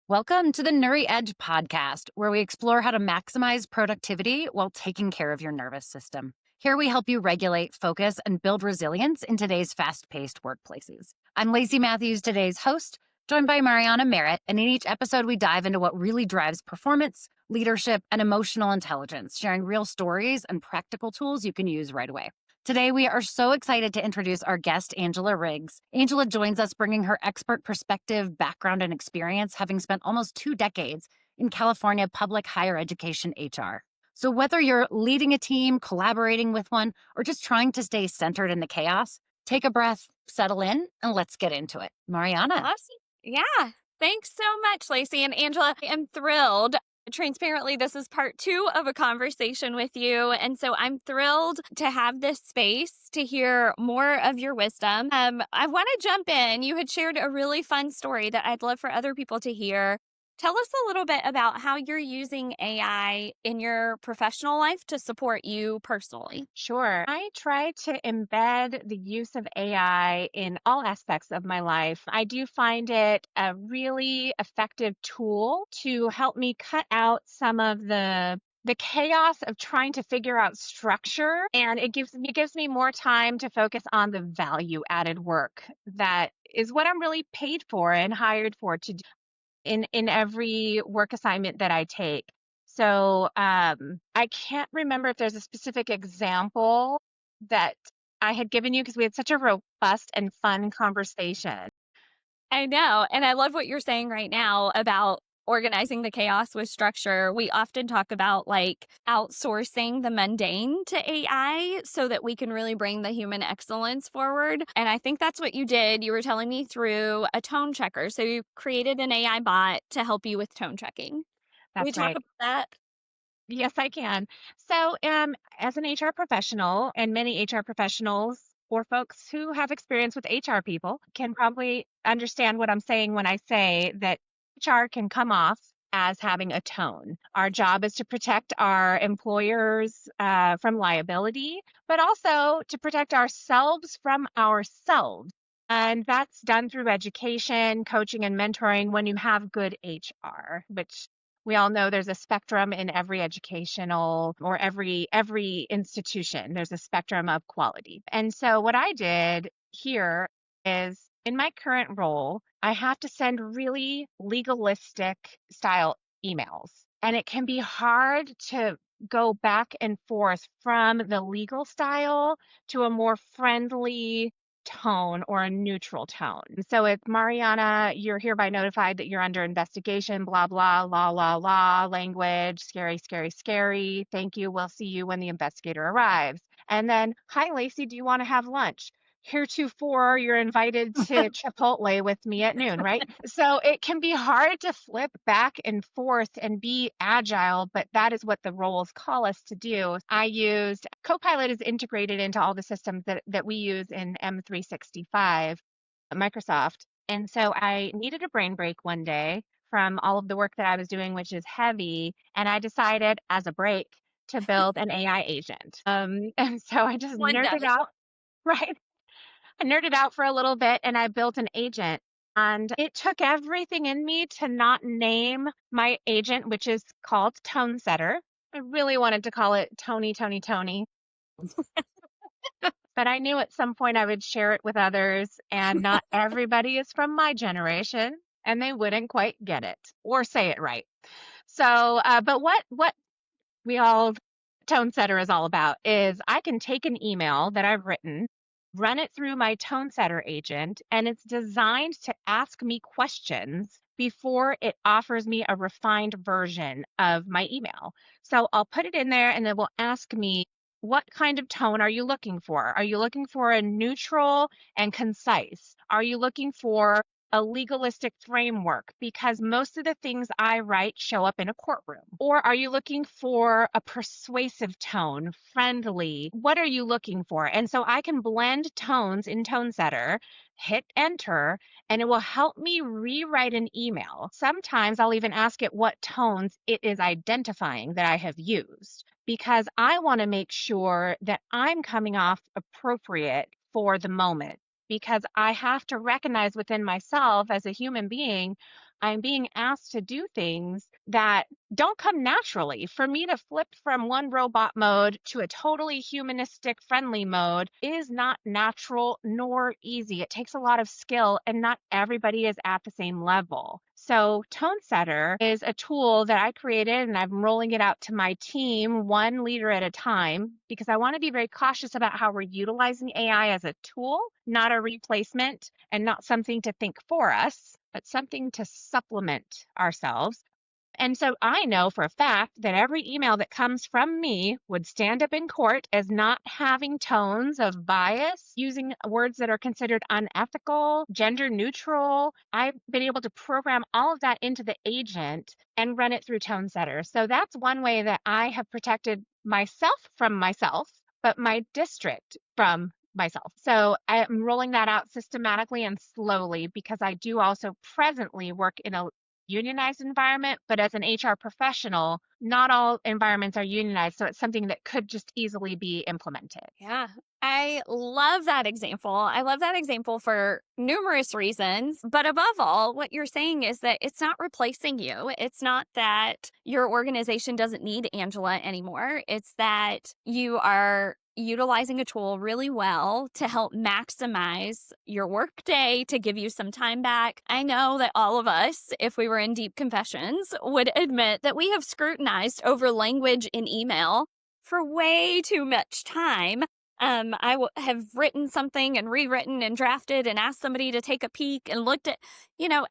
Welcome to the Nuri Edge podcast, where we explore how to maximize productivity while taking care of your nervous system. Here we help you regulate, focus, and build resilience in today's fast paced workplaces. I'm Lacey Matthews, today's host, joined by Mariana Merritt, and in each episode, we dive into what really drives performance, leadership, and emotional intelligence, sharing real stories and practical tools you can use right away. Today, we are so excited to introduce our guest, Angela Riggs. Angela joins us bringing her expert perspective, background, and experience, having spent almost 2 decades in California public higher education HR. So whether you're leading a team, collaborating with one, or just trying to stay centered in the chaos, take a breath, settle in, and let's get into it. Mariana. Awesome. Yeah. Thanks so much, Lacey and Angela. I am thrilled. Transparently, this is part 2 of a conversation with you. And so I'm thrilled to have this space to hear more of your wisdom. I want to jump in. You had shared a really fun story that I'd love for other people to hear. Tell us a little bit about how you're using AI in your professional life to support you personally. Sure. I try to embed the use of AI in all aspects of my life. I do find it a really effective tool to help me cut out some of the chaos of trying to figure out structure, and it gives me more time to focus on the value added work that is what I'm really paid for and hired for to do in every work assignment that I take. So I can't remember if there's a specific example that I had given you because we had such a robust and fun conversation. I know. And I love what you're saying right now about organizing the chaos with structure. We often talk about like outsourcing the mundane to AI so that we can really bring the human excellence forward. And I think that's what you did. You were telling me through a tone checker. So you created an AI bot to help you with tone checking. Can we That's talk right. about that? Yes, I can. So, as an HR professional, and many HR professionals or folks who have experience with HR people can probably understand what I'm saying when I say that HR can come off as having a tone. Our job is to protect our employers from liability, but also to protect ourselves from ourselves. And that's done through education, coaching, and mentoring when you have good HR, which we all know there's a spectrum in every educational or every institution. There's a spectrum of quality. And so what I did here is in my current role, I have to send really legalistic style emails. And it can be hard to go back and forth from the legal style to a more friendly tone or a neutral tone. So it's Mariana, you're hereby notified that you're under investigation, blah, blah, la, la, la, language, scary, scary, scary. Thank you. We'll see you when the investigator arrives. And then, hi, Lacey, do you want to have lunch? Heretofore, you're invited to Chipotle with me at noon, right? So it can be hard to flip back and forth and be agile, but that is what the roles call us to do. I used Copilot is integrated into all the systems that we use in M365, Microsoft. And so I needed a brain break one day from all of the work that I was doing, which is heavy. And I decided as a break to build an AI agent. And so I just One nerded does. out, right? I nerded out for a little bit and I built an agent. And it took everything in me to not name my agent, which is called Tone Setter. I really wanted to call it Tony, Tony, Tony. But I knew at some point I would share it with others, and not everybody is from my generation, and they wouldn't quite get it or say it right. So, but what we all tone setter is all about is I can take an email that I've written, run it through my tone setter agent, and it's designed to ask me questions before it offers me a refined version of my email. So I'll put it in there and it will ask me, what kind of tone are you looking for? Are you looking for a neutral and concise? Are you looking for a legalistic framework? Because most of the things I write show up in a courtroom. Or are you looking for a persuasive tone, friendly? What are you looking for? And so I can blend tones in Tone Setter, hit enter, and it will help me rewrite an email. Sometimes I'll even ask it what tones it is identifying that I have used, because I want to make sure that I'm coming off appropriate for the moment, because I have to recognize within myself as a human being I'm being asked to do things that don't come naturally. For me to flip from one robot mode to a totally humanistic, friendly mode is not natural nor easy. It takes a lot of skill, and not everybody is at the same level. So, Tone Setter is a tool that I created, and I'm rolling it out to my team, one leader at a time, because I want to be very cautious about how we're utilizing AI as a tool, not a replacement, and not something to think for us, but something to supplement ourselves. And so I know for a fact that every email that comes from me would stand up in court as not having tones of bias, using words that are considered unethical, gender neutral. I've been able to program all of that into the agent and run it through Tone Setter. So that's one way that I have protected myself from myself, but my district from myself. So I'm rolling that out systematically and slowly because I do also presently work in a unionized environment, but as an HR professional, not all environments are unionized. So it's something that could just easily be implemented. Yeah. I love that example. I love that example for numerous reasons. But above all, what you're saying is that it's not replacing you. It's not that your organization doesn't need Angela anymore. It's that you are utilizing a tool really well to help maximize your workday, to give you some time back. I know that all of us, if we were in deep confessions, would admit that we have scrutinized over language in email for way too much time. Have written something and rewritten and drafted and asked somebody to take a peek and looked at,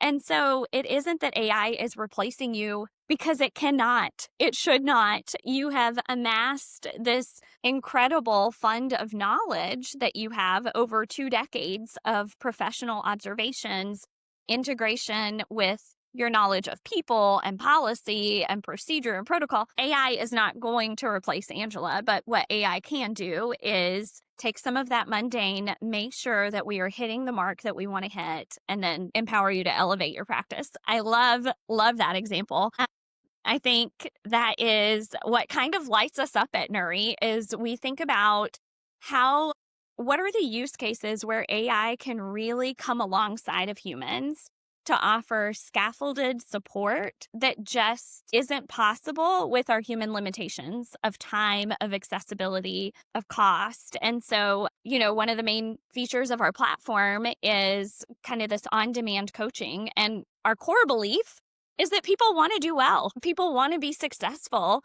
and so it isn't that AI is replacing you because it cannot. It should not. You have amassed this incredible fund of knowledge that you have over 2 decades of professional observations, integration with your knowledge of people and policy and procedure and protocol. AI is not going to replace Angela, but what AI can do is take some of that mundane, make sure that we are hitting the mark that we want to hit, and then empower you to elevate your practice. I love that example. I think that is what kind of lights us up at Nuri is we think about what are the use cases where AI can really come alongside of humans to offer scaffolded support that just isn't possible with our human limitations of time, of accessibility, of cost. And so, one of the main features of our platform is kind of this on-demand coaching. And our core belief is that people want to do well. People want to be successful.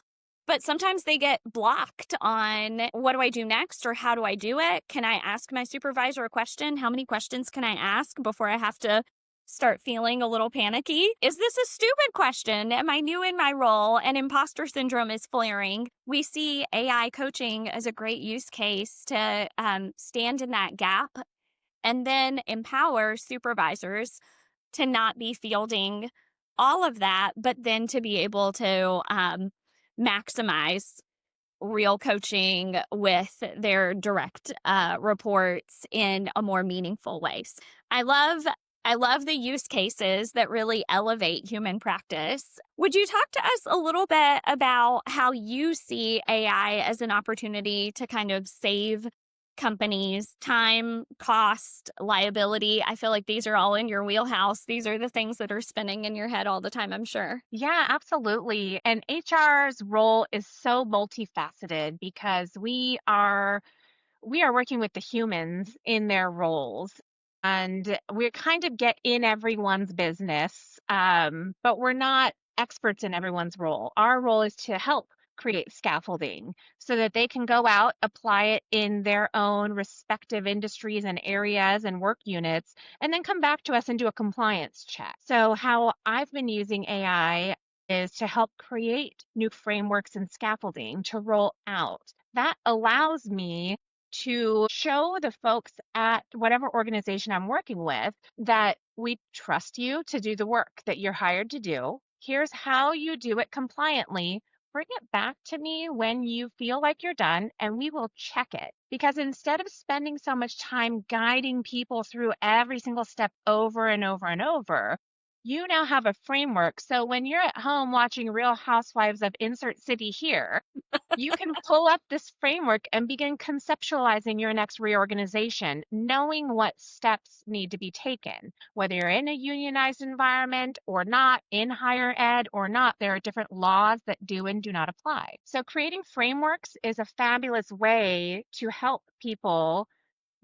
But sometimes they get blocked on what do I do next or how do I do it? Can I ask my supervisor a question? How many questions can I ask before I have to start feeling a little panicky? Is this a stupid question? Am I new in my role and imposter syndrome is flaring? We see AI coaching as a great use case to stand in that gap and then empower supervisors to not be fielding all of that, but then to be able to maximize real coaching with their direct reports in a more meaningful ways. I love the use cases that really elevate human practice. Would you talk to us a little bit about how you see AI as an opportunity to kind of save companies time, cost, liability? I feel like these are all in your wheelhouse. These are the things that are spinning in your head all the time, I'm sure. Yeah, absolutely. And HR's role is so multifaceted because we are working with the humans in their roles, and we kind of get in everyone's business, but we're not experts in everyone's role. Our role is to help create scaffolding so that they can go out, apply it in their own respective industries and areas and work units, and then come back to us and do a compliance check. So how I've been using AI is to help create new frameworks and scaffolding to roll out. That allows me to show the folks at whatever organization I'm working with that we trust you to do the work that you're hired to do. Here's how you do it compliantly. Bring it back to me when you feel like you're done, and we will check it. Because instead of spending so much time guiding people through every single step over and over and over, You now have a framework. So when you're at home watching Real Housewives of Insert City here, you can pull up this framework and begin conceptualizing your next reorganization, knowing what steps need to be taken. Whether you're in a unionized environment or not, in higher ed or not, there are different laws that do and do not apply. So creating frameworks is a fabulous way to help people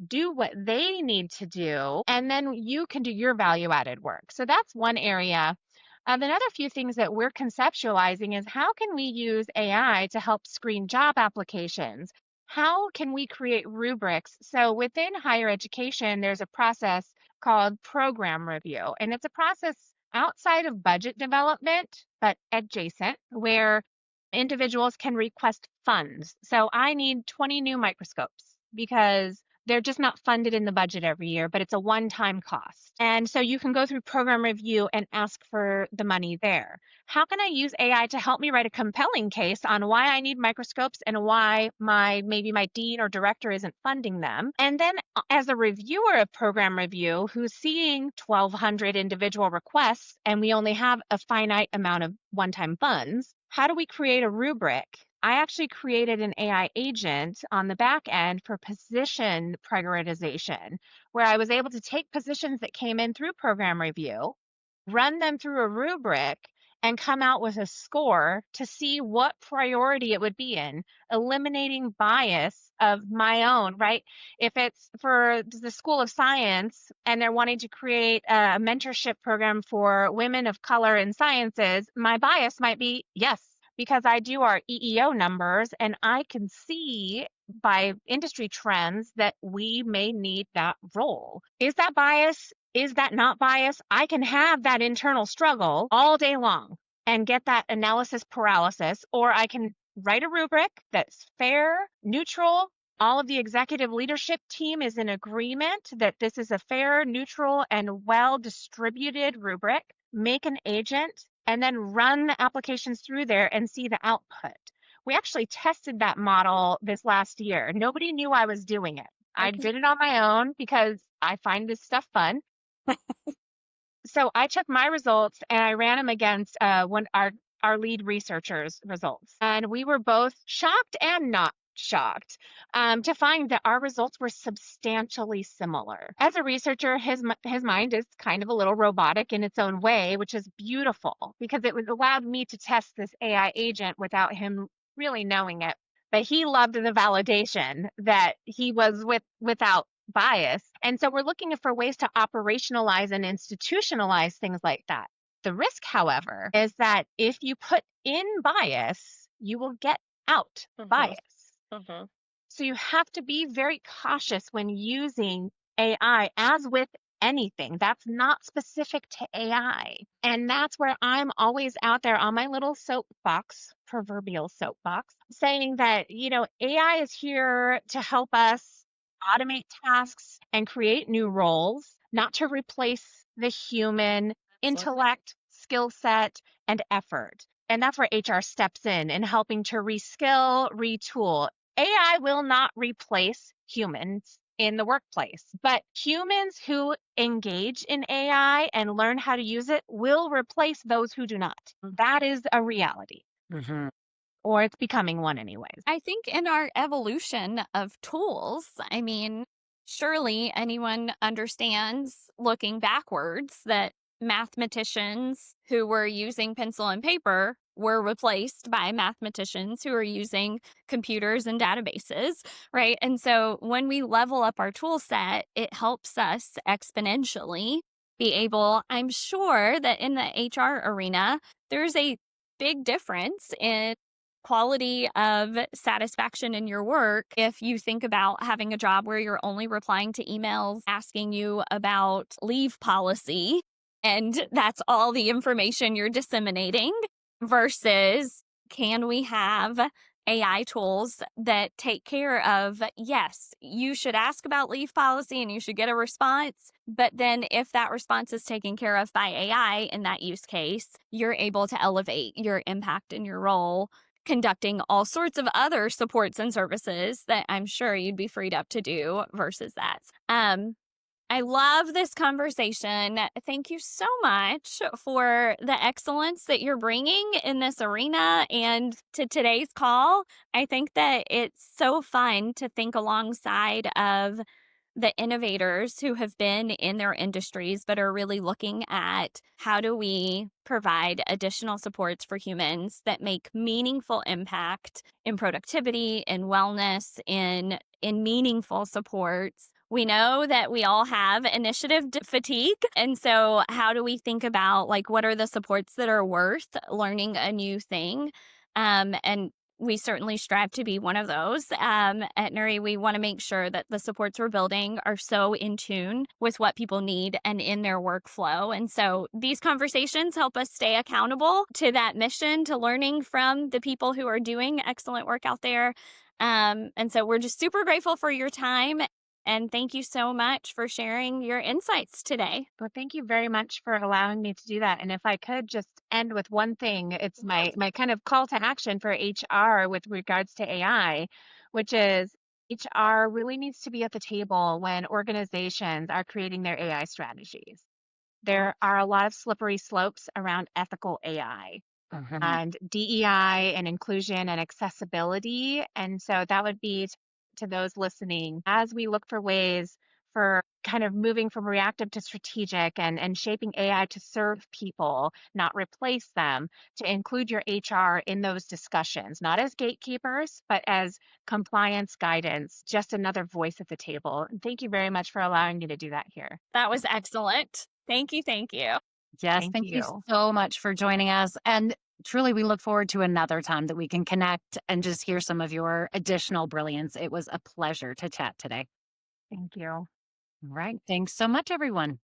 do what they need to do, and then you can do your value added work. So that's one area. Another few things that we're conceptualizing is how can we use AI to help screen job applications? How can we create rubrics? So within higher education, there's a process called program review, and it's a process outside of budget development, but adjacent, where individuals can request funds. So I need 20 new microscopes because they're just not funded in the budget every year, but it's a one-time cost. And so you can go through program review and ask for the money there. How can I use AI to help me write a compelling case on why I need microscopes and why maybe my dean or director isn't funding them? And then as a reviewer of program review who's seeing 1,200 individual requests and we only have a finite amount of one-time funds, how do we create a rubric? I actually created an AI agent on the back end for position prioritization, where I was able to take positions that came in through program review, run them through a rubric, and come out with a score to see what priority it would be in, eliminating bias of my own, right? If it's for the School of Science and they're wanting to create a mentorship program for women of color in sciences, my bias might be yes, because I do our EEO numbers and I can see by industry trends that we may need that role. Is that bias? Is that not bias? I can have that internal struggle all day long and get that analysis paralysis, or I can write a rubric that's fair, neutral. All of the executive leadership team is in agreement that this is a fair, neutral, and well distributed rubric. Make an agent and then run the applications through there and see the output. We actually tested that model this last year. Nobody knew I was doing it. I Okay. did it on my own because I find this stuff fun. So I took my results and I ran them against one our lead researchers' results, and we were both shocked and not shocked to find that our results were substantially similar. As a researcher, his mind is kind of a little robotic in its own way, which is beautiful because it was allowed me to test this AI agent without him really knowing it. But he loved the validation that he was without bias. And so we're looking for ways to operationalize and institutionalize things like that. The risk, however, is that if you put in bias, you will get out bias. Mhm. So you have to be very cautious when using AI, as with anything that's not specific to AI. And that's where I'm always out there on my little soapbox, proverbial soapbox, saying that, AI is here to help us automate tasks and create new roles, not to replace the human Absolutely. intellect, skill set, and effort. And that's where HR steps in helping to reskill, retool. AI will not replace humans in the workplace, but humans who engage in AI and learn how to use it will replace those who do not. That is a reality, Mhm. or it's becoming one, anyways. I think in our evolution of tools, I mean, surely anyone understands looking backwards that mathematicians who were using pencil and paper were replaced by mathematicians who are using computers and databases, right? And so when we level up our tool set, it helps us exponentially be able, I'm sure that in the HR arena, there's a big difference in quality of satisfaction in your work if you think about having a job where you're only replying to emails asking you about leave policy and that's all the information you're disseminating versus can we have AI tools that take care of, yes, you should ask about leave policy and you should get a response. But then if that response is taken care of by AI in that use case, you're able to elevate your impact in your role conducting all sorts of other supports and services that I'm sure you'd be freed up to do versus that. I love this conversation. Thank you so much for the excellence that you're bringing in this arena and to today's call. I think that it's so fun to think alongside of the innovators who have been in their industries but are really looking at how do we provide additional supports for humans that make meaningful impact in productivity, in wellness, in meaningful supports. We know that we all have initiative fatigue. And so, how do we think about like what are the supports that are worth learning a new thing? And we certainly strive to be one of those. At Nuri, we want to make sure that the supports we're building are so in tune with what people need and in their workflow. And so these conversations help us stay accountable to that mission, to learning from the people who are doing excellent work out there. And so we're just super grateful for your time. And thank you so much for sharing your insights today. Well, thank you very much for allowing me to do that. And if I could just end with one thing, it's my kind of call to action for HR with regards to AI, which is HR really needs to be at the table when organizations are creating their AI strategies. There are a lot of slippery slopes around ethical AI Mhm. and DEI and inclusion and accessibility. And so that would be to those listening as we look for ways for kind of moving from reactive to strategic and shaping AI to serve people, not replace them, to include your HR in those discussions, not as gatekeepers, but as compliance guidance, just another voice at the table. And thank you very much for allowing me to do that here. That was excellent. Thank you. Thank you. Yes, Thank thank you you. so much for joining us. And truly, we look forward to another time that we can connect and just hear some of your additional brilliance. It was a pleasure to chat today. Thank you. All right. Thanks so much, everyone.